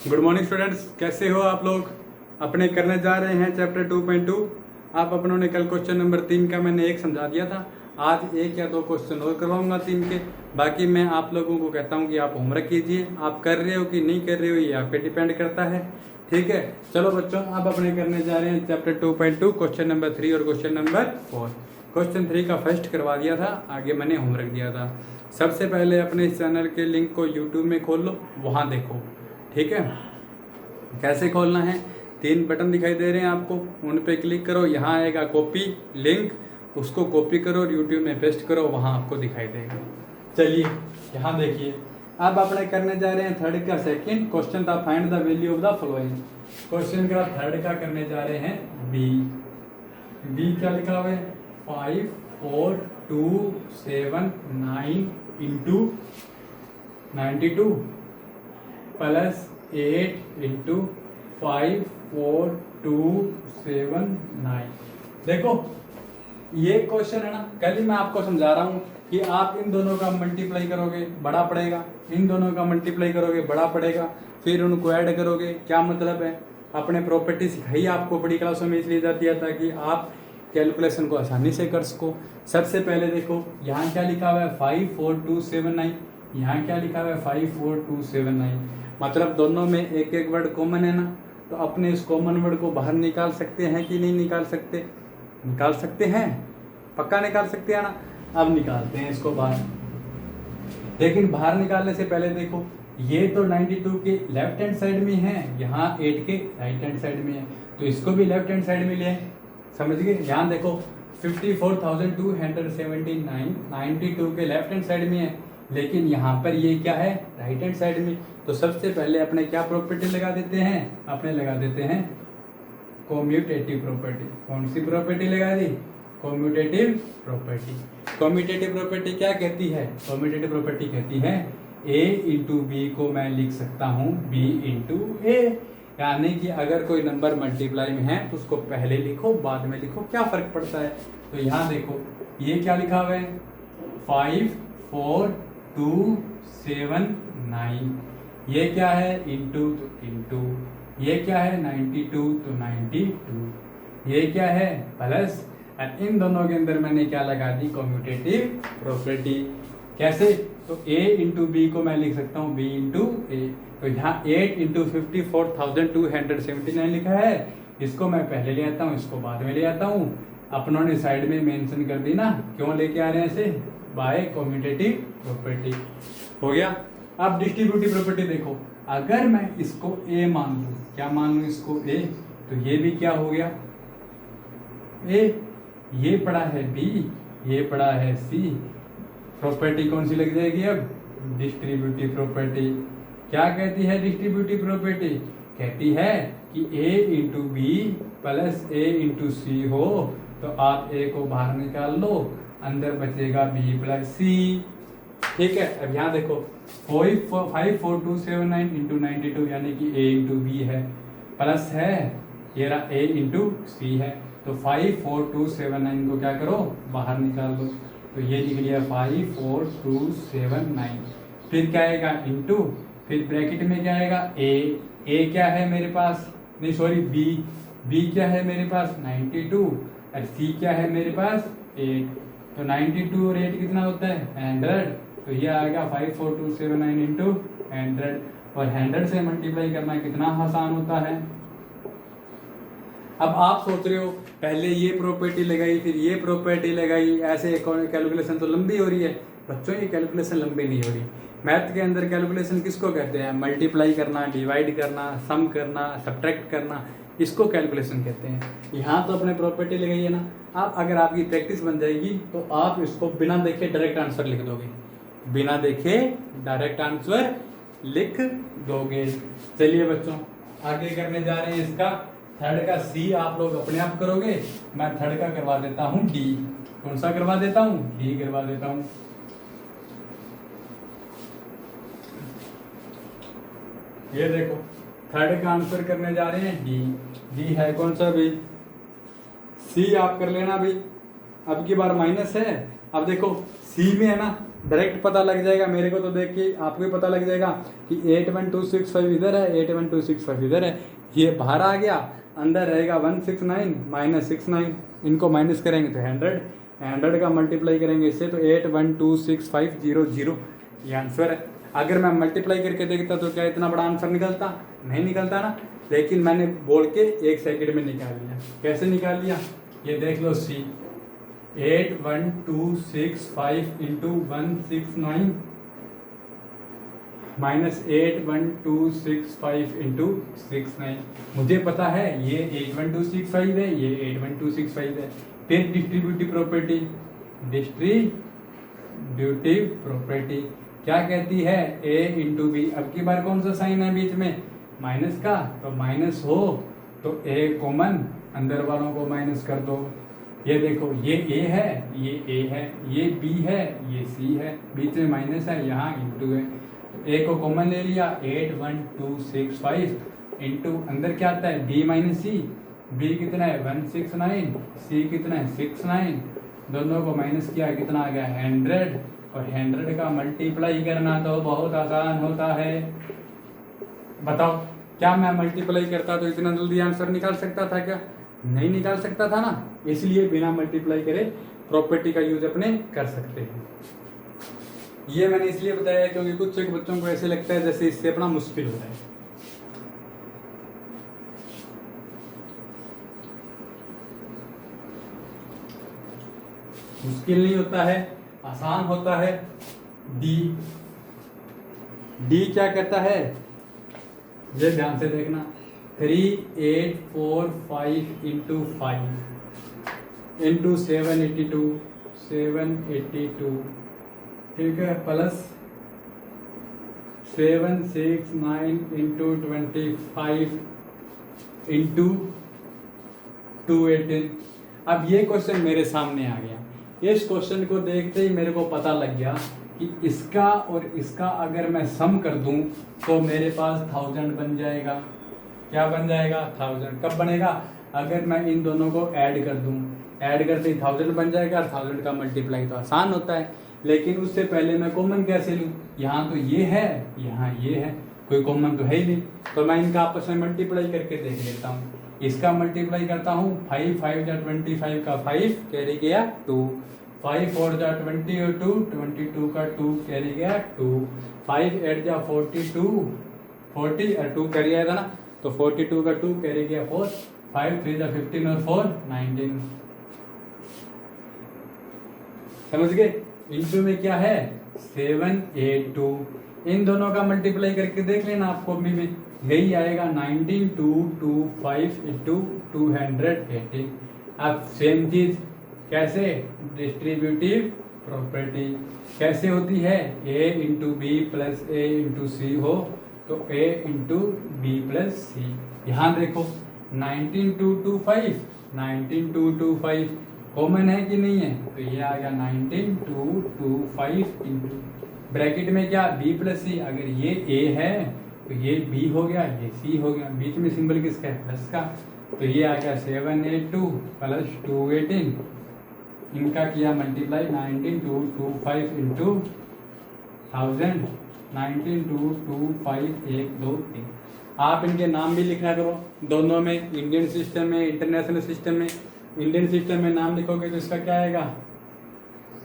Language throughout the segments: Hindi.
गुड मॉर्निंग स्टूडेंट्स, कैसे हो आप लोग। अपने करने जा रहे हैं चैप्टर 2.2। आप अपनों ने कल क्वेश्चन नंबर 3 का मैंने एक समझा दिया था। आज एक या दो क्वेश्चन और करवाऊंगा 3 के। बाकी मैं आप लोगों को कहता हूं कि आप होमवर्क कीजिए। आप कर रहे हो कि नहीं कर रहे हो ये आप पे डिपेंड करता है। ठीक है, चलो बच्चों, आप अपने करने जा रहे हैं चैप्टर 2.2 क्वेश्चन नंबर 3 और क्वेश्चन नंबर 4। क्वेश्चन 3 का फर्स्ट करवा दिया था, आगे मैंने होमवर्क दिया था। सबसे पहले अपने इस चैनल के लिंक को यूट्यूब में खोल लो, वहाँ देखो। ठीक है, कैसे खोलना है, 3 बटन दिखाई दे रहे हैं आपको, उन पे क्लिक करो। यहाँ आएगा कॉपी लिंक, उसको कॉपी करो और यूट्यूब में पेस्ट करो, वहाँ आपको दिखाई देगा। चलिए यहाँ देखिए, अब अपने करने जा रहे हैं थर्ड का सेकंड क्वेश्चन था, find the value of the following. Question का थर्ड का करने जा रहे हैं बी क्या लिखा हुआ है, 5 4 2 7 9 इंटू 92 प्लस 8 इंटू 5 4 2 7 9। देखो ये क्वेश्चन है ना, कल ही मैं आपको समझा रहा हूँ कि आप इन दोनों का मल्टीप्लाई करोगे बड़ा पड़ेगा, इन दोनों का मल्टीप्लाई करोगे बड़ा पड़ेगा, फिर उनको ऐड करोगे। क्या मतलब है, अपने प्रॉपर्टी सिखाई आपको बड़ी क्लासों में इसलिए जाती है ताकि आप कैलकुलेशन को आसानी से कर सको। सबसे पहले देखो यहाँ क्या लिखा हुआ है, 5 4 2 7 9। यहाँ क्या लिखा हुआ है, 5 4 2 7 9। मतलब दोनों में एक एक वर्ड कॉमन है ना, तो अपने इस कॉमन वर्ड को बाहर निकाल सकते हैं कि नहीं निकाल सकते, निकाल सकते हैं, पक्का निकाल सकते हैं ना। अब निकालते हैं इसको बाहर। लेकिन बाहर निकालने से पहले देखो, ये तो 92 के लेफ्ट हैंड साइड में है, यहाँ 8 के राइट हैंड साइड में है, तो इसको भी लेफ्ट हैंड साइड में ले। समझ गए, यहाँ देखो 54,279 92 के लेफ्ट हैंड साइड में है, लेकिन यहाँ पर ये क्या है, राइट हैंड साइड में। तो सबसे पहले अपने क्या प्रॉपर्टी लगा देते हैं, अपने लगा देते हैं कॉम्यूटेटिव प्रॉपर्टी। कौन सी प्रॉपर्टी लगा दी, कॉम्यूटेटिव प्रॉपर्टी। कॉम्यूटेटिव प्रॉपर्टी क्या कहती है, कॉम्यूटेटिव प्रॉपर्टी कहती है a इंटू बी को मैं लिख सकता हूँ b इंटू ए। यानी कि अगर कोई नंबर मल्टीप्लाई में है तो उसको पहले लिखो बाद में लिखो, क्या फर्क पड़ता है। तो यहाँ देखो ये क्या लिखा हुआ है, 5 4 2 7 9। ये क्या है, इंटू तो इंटू, ये क्या है 92 तो 92, ये क्या है प्लस, और इन दोनों के अंदर मैंने क्या लगा दी, कॉम्यूटेटिव प्रॉपर्टी। कैसे, तो a इंटू बी को मैं लिख सकता हूँ b इंटू ए। तो यहाँ 8 इंटू 54,279 लिखा है, इसको मैं पहले ले आता हूँ, इसको बाद में ले आता हूँ। अपनों ने साइड में मेंशन कर दी ना, क्यों लेके आ रहे हैं इसे, बाय कॉम्यूटेटिव प्रॉपर्टी। हो गया। अब डिस्ट्रीब्यूटिव प्रॉपर्टी देखो, अगर मैं इसको a मान लूँ, क्या मान लूँ इसको a, तो ये भी क्या हो गया a, ये पड़ा है b, ये पड़ा है c। प्रॉपर्टी कौन सी लग जाएगी अब, डिस्ट्रीब्यूटिव प्रॉपर्टी। क्या कहती है डिस्ट्रीब्यूटिव प्रॉपर्टी, कहती है कि a into B plus a into C हो, तो आप a को बाहर निकाल लो, अंदर बचेगा b प्लस c। ठीक है, अब यहाँ देखो 5 4 2 7 9 इंटू 92 यानी कि a इंटू बी है, प्लस है ये रहा a इंटू सी है। तो 5 4 2 7 9 को क्या करो, बाहर निकाल दो, तो ये लिख लिया 5 4 2 7 9। फिर क्या आएगा, इंटू, फिर ब्रैकेट में क्या आएगा a क्या है मेरे पास, नहीं सॉरी b क्या है मेरे पास 92, और c क्या है मेरे पास 8। तो 92 और 8 कितना होता है 100, तो ये आएगा 5 4 2 7 9 इंटू 100। और 100 से मल्टीप्लाई करना कितना आसान होता है। अब आप सोच रहे हो पहले ये प्रॉपर्टी लगाई फिर ये प्रॉपर्टी लगाई, ऐसे कैलकुलेशन तो लंबी हो रही है। बच्चों ये कैलकुलेशन लंबी नहीं हो रही। मैथ के अंदर कैलकुलेशन किसको कहते हैं, मल्टीप्लाई करना, डिवाइड करना, सम करना, सब्ट्रैक्ट करना, इसको कैलकुलेशन कहते हैं। यहाँ तो अपने प्रॉपर्टी लगाई है ना, आप अगर आपकी प्रैक्टिस बन जाएगी तो आप इसको बिना देखे डायरेक्ट आंसर लिख दोगे, बिना देखे डायरेक्ट आंसर लिख दोगे। चलिए बच्चों आगे करने जा रहे हैं इसका थर्ड का सी, आप लोग अपने आप करोगे, मैं थर्ड का करवा देता हूँ डी। कौन सा करवा देता हूँ, डी करवा देता हूँ। ये देखो थर्ड का आंसर करने जा रहे हैं डी है कौन सा भी, सी आप कर लेना भी। अब की बार माइनस है, अब देखो सी में है ना डायरेक्ट पता लग जाएगा मेरे को, तो देख के आपको भी पता लग जाएगा कि 81265 इधर है, 81265 इधर है, ये बाहर आ गया, अंदर रहेगा 169 माइनस 69, इनको माइनस करेंगे तो 100 का मल्टीप्लाई करेंगे इससे तो 8126500, ये आंसर है। अगर मैं मल्टीप्लाई करके देखता तो क्या इतना बड़ा आंसर निकलता? नहीं निकलता ना, लेकिन मैंने बोल के 1 सेकंड में निकाल लिया। कैसे निकाल लिया ये देख लो, सी 81265 इंटू 169 माइनस 81265 इंटू 69, मुझे पता है ये 81265 है, ये 81265 है। फिर डिस्ट्रीब्यूटिव प्रॉपर्टी क्या कहती है? ए इंटू बी। अब की बार कौन सा साइन है बीच में? माइनस का, तो माइनस हो तो ए कॉमन, अंदर वालों को माइनस कर दो। ये देखो, ये ए है, ये ए है, ये बी है, ये सी है, बीच में माइनस है, यहाँ इंटू है, तो ए को कॉमन ले लिया, 81265 इंटू अंदर क्या आता है? बी माइनस सी, बी कितना है? 169, सी कितना है? 69, दोनों को माइनस किया, कितना आ गया? 100, और 100 का मल्टीप्लाई करना तो बहुत आसान होता है। बताओ, क्या मैं मल्टीप्लाई करता तो इतना जल्दी आंसर निकाल सकता था क्या? नहीं निकाल सकता था ना, इसलिए बिना मल्टीप्लाई करे प्रॉपर्टी का यूज अपने कर सकते हैं। ये मैंने इसलिए बताया क्योंकि कुछ एक बच्चों को ऐसे लगता है जैसे इससे अपना मुश्किल होता है। मुश्किल नहीं होता है, आसान होता है। डी क्या कहता है? ये ध्यान से देखना, 3845 इंटू 5 इंटू 782, ठीक है, प्लस 769 इंटू 25 इंटू 218। अब ये क्वेश्चन मेरे सामने आ गया। इस क्वेश्चन को देखते ही मेरे को पता लग गया कि इसका और इसका अगर मैं सम कर दूं तो मेरे पास 1000 बन जाएगा। क्या बन जाएगा? 1000। कब बनेगा? अगर मैं इन दोनों को ऐड कर दूं, ऐड करते ही 1000 बन जाएगा, और 1000 का मल्टीप्लाई तो आसान होता है। लेकिन उससे पहले मैं कॉमन कैसे लूँ? यहाँ तो ये है, यहाँ ये है, कोई कॉमन तो है ही नहीं, तो मैं इनका आपस में मल्टीप्लाई करके देख लेता हूँ। इसका मल्टीप्लाई करता हूँ, 5 5 जा 25 का 5 कैरी गया 2, 5 4 जा 22, 22 का 2 कैरी गया 2, 5 8 जा 42, 40 और 2 कैरी आया था ना, तो 42 का 2 कैरी गया 4, 5 3 जा 15 और 4 19। समझ गए? इंटू में क्या है? 782। इन दोनों का मल्टीप्लाई करके देख लेना, आपको भी में यही आएगा 19225 इंटू 218। अब सेम चीज कैसे? डिस्ट्रीब्यूटिव प्रॉपर्टी कैसे होती है? ए इंटू बी प्लस ए इंटू सी हो तो ए इंटू बी प्लस सी। यहाँ देखो 19225 कॉमन है कि नहीं है? तो ये आ गया 19225 इंटू ब्रैकेट में क्या? बी प्लस सी। अगर ये ए है तो ये बी हो गया, ये सी हो गया, बीच में सिंबल किसका है? प्लस का, तो ये आ गया 782 प्लस 218। इनका किया मल्टीप्लाई 19225 इंटू 1000, 19225 1 2 3। आप इनके नाम भी लिखना करो दोनों में, इंडियन सिस्टम में, इंटरनेशनल सिस्टम में। इंडियन सिस्टम में नाम लिखोगे तो इसका क्या आएगा?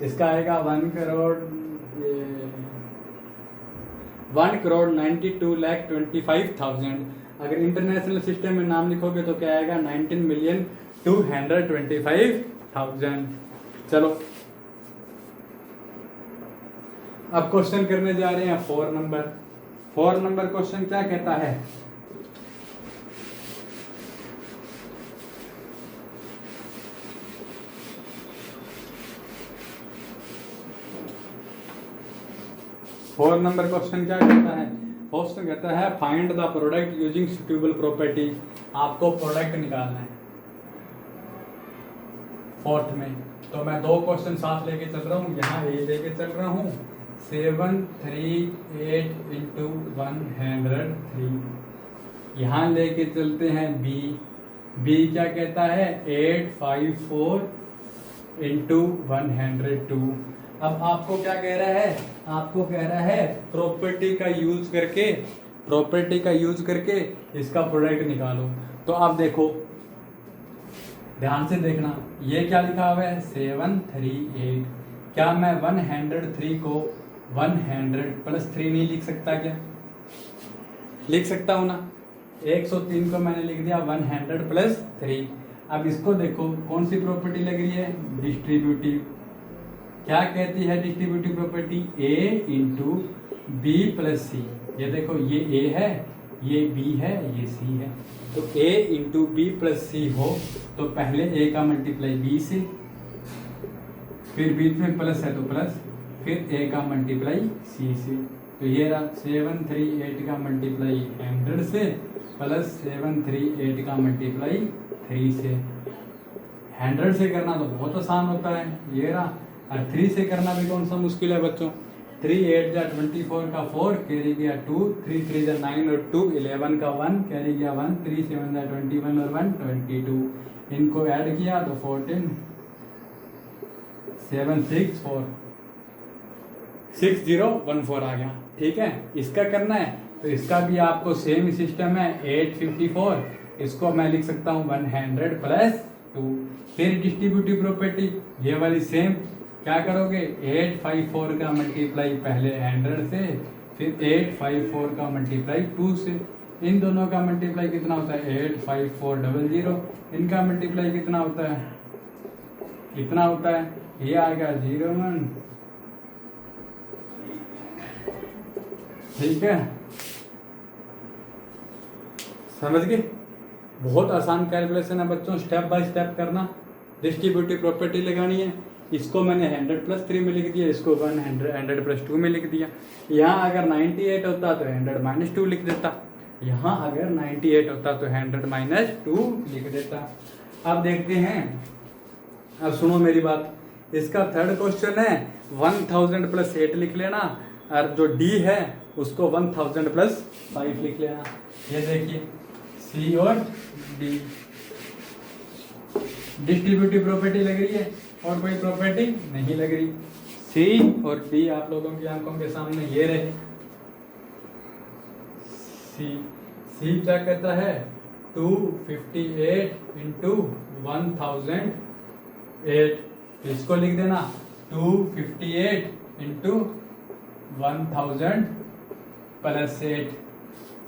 इसका आएगा 1,92,25,000। अगर इंटरनेशनल सिस्टम में नाम लिखोगे तो क्या आएगा? 19,225,000। चलो अब क्वेश्चन करने जा रहे हैं 4 नंबर। 4 नंबर क्वेश्चन क्या कहता है? फोर नंबर क्वेश्चन क्या कहता है? क्वेश्चन कहता है find the product using suitable property. आपको प्रोडक्ट निकालना है 4th में। तो मैं 2 क्वेश्चन साथ लेके चल रहा हूँ, यहाँ ए लेके चल रहा हूँ 738 इंटू 103। यहाँ लेके चलते हैं बी। बी क्या कहता है? 854 इंटू 102। अब आपको क्या कह रहा है, आपको कह रहा है प्रॉपर्टी का यूज करके इसका प्रोडक्ट निकालो। तो आप देखो, ध्यान से देखना, ये क्या लिखा हुआ है 738। क्या मैं 103 को 100 + 3 नहीं लिख सकता? क्या लिख सकता हूँ ना? 103 को मैंने लिख दिया 100 + 3। अब इसको देखो कौन सी प्रॉपर्टी लग रही है, डिस्ट्रीब्यूटिव। क्या कहती है distributive property? A × B + C। ये देखो, ये A है, ये B है, ये C है। तो A × B + C हो तो पहले A का मल्टीप्लाई B से, फिर बीच में प्लस है तो प्लस, फिर A का मल्टीप्लाई C से। तो ये रहा 738 का मल्टीप्लाई 100 से प्लस 738 का मल्टीप्लाई 3 से। 100 से करना तो बहुत आसान होता है, ये रहा। और 3 से करना भी कौन सा मुश्किल है बच्चों? 3 8 जा 24 का 4 कैरी गया 2, 3 3 जा 9 और 2 11 का 1 कैरी गया 1, 3 7 जा 21 और 1 22। इनको ऐड किया तो 14 7 6 4 6014 आ गया। ठीक है, इसका करना है तो इसका भी आपको सेम सिस्टम है 854। इसको मैं लिख सकता हूँ 100 + 2। फिर डिस्ट्रीब्यूटिव प्रॉपर्टी ये वाली सेम, क्या करोगे 854 का मल्टीप्लाई पहले 100 से, फिर 854 का मल्टीप्लाई 2 से। इन दोनों का मल्टीप्लाई कितना होता है 85400। इनका मल्टीप्लाई कितना होता है, कितना होता है? ये आएगा 01। ठीक है, समझ गए? बहुत आसान कैलकुलेशन है बच्चों, स्टेप बाय स्टेप करना। डिस्ट्रीब्यूटिव प्रॉपर्टी लगानी है। इसको मैंने 100 + 3 में लिख दिया, इसको 100 + 2 में लिख दिया। यहाँ अगर 98 होता तो 100 - 2 लिख देता, यहाँ अगर 98 होता तो 100 - 2 लिख देता। अब देखते हैं, अब सुनो मेरी बात। इसका थर्ड क्वेश्चन है 1000 + 8 लिख लेना, और जो D है उसको 1000 + 5 लिख लेना। ये देखिए C और D डिस्ट्रीब्यूटिव प्रॉपर्टी लग रही है और कोई प्रॉपर्टी नहीं लग रही। C और D आप लोगों की आंखों के सामने ये रहे। C क्या कहता है 258 × 1008। इसको लिख देना 258 × 1000 + 8।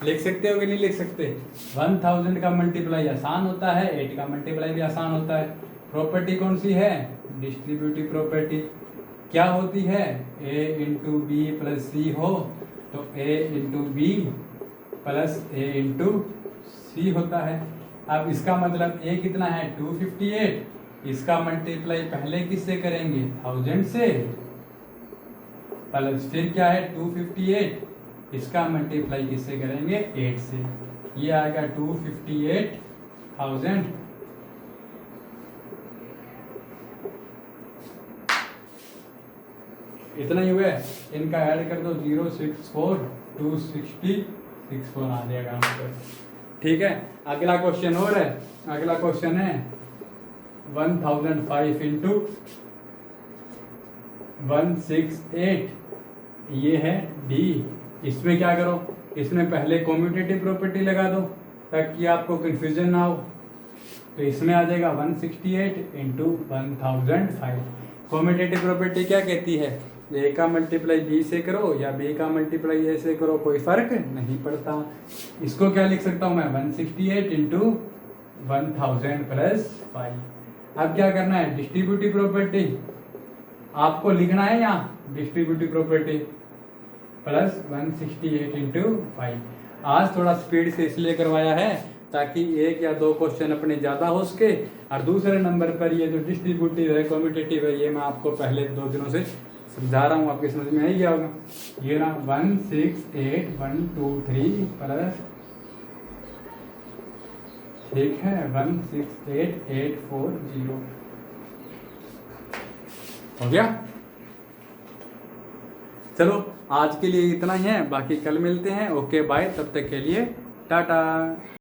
लिख सकते हो कि नहीं लिख सकते? 1000 का मल्टीप्लाई आसान होता है, 8 का मल्टीप्लाई भी आसान होता है। प्रॉपर्टी कौन सी है? Distributive property. क्या होती है? A × B + C हो तो A × B + A × C होता है। अब इसका मतलब A कितना है 258, इसका मल्टीप्लाई पहले किससे करेंगे 1000 से, प्लस फिर क्या है 258, इसका मल्टीप्लाई किससे करेंगे 8 से। ये आएगा 258,000 इतना ही हुआ है। इनका ऐड कर दो 064 260 आ जाएगा आंसर। ठीक है, अगला क्वेश्चन और है। अगला क्वेश्चन है 1005 × 168। ये है D। इसमें क्या करो, इसमें पहले कम्यूटेटिव प्रॉपर्टी लगा दो ताकि आपको कंफ्यूजन ना हो। तो इसमें आ जाएगा 168 × 1005। कम्यूटेटिव प्रॉपर्टी क्या कहती है? A का मल्टीप्लाई B से करो या B का मल्टीप्लाई A से करो, कोई फर्क नहीं पड़ता। इसको क्या लिख सकता हूँ मैं 168 × 1000 + 5। अब क्या करना है डिस्ट्रीब्यूटिव प्रॉपर्टी आपको लिखना है यहाँ, डिस्ट्रीब्यूटिव प्रॉपर्टी प्लस 168 × 5। आज थोड़ा स्पीड से इसलिए करवाया है ताकि एक या दो क्वेश्चन अपने ज़्यादा हो सके, और दूसरे नंबर पर ये जो डिस्ट्रीब्यूटिव है कम्यूटेटिव है ये मैं आपको पहले 2 दिनों से समझा रहा हूँ, आपकी समझ में आई गया होगा। ये ना 168,123 प्लस, ठीक है 168,840 हो गया। चलो आज के लिए इतना ही है, बाकी कल मिलते हैं। ओके बाय, तब तक के लिए टाटा।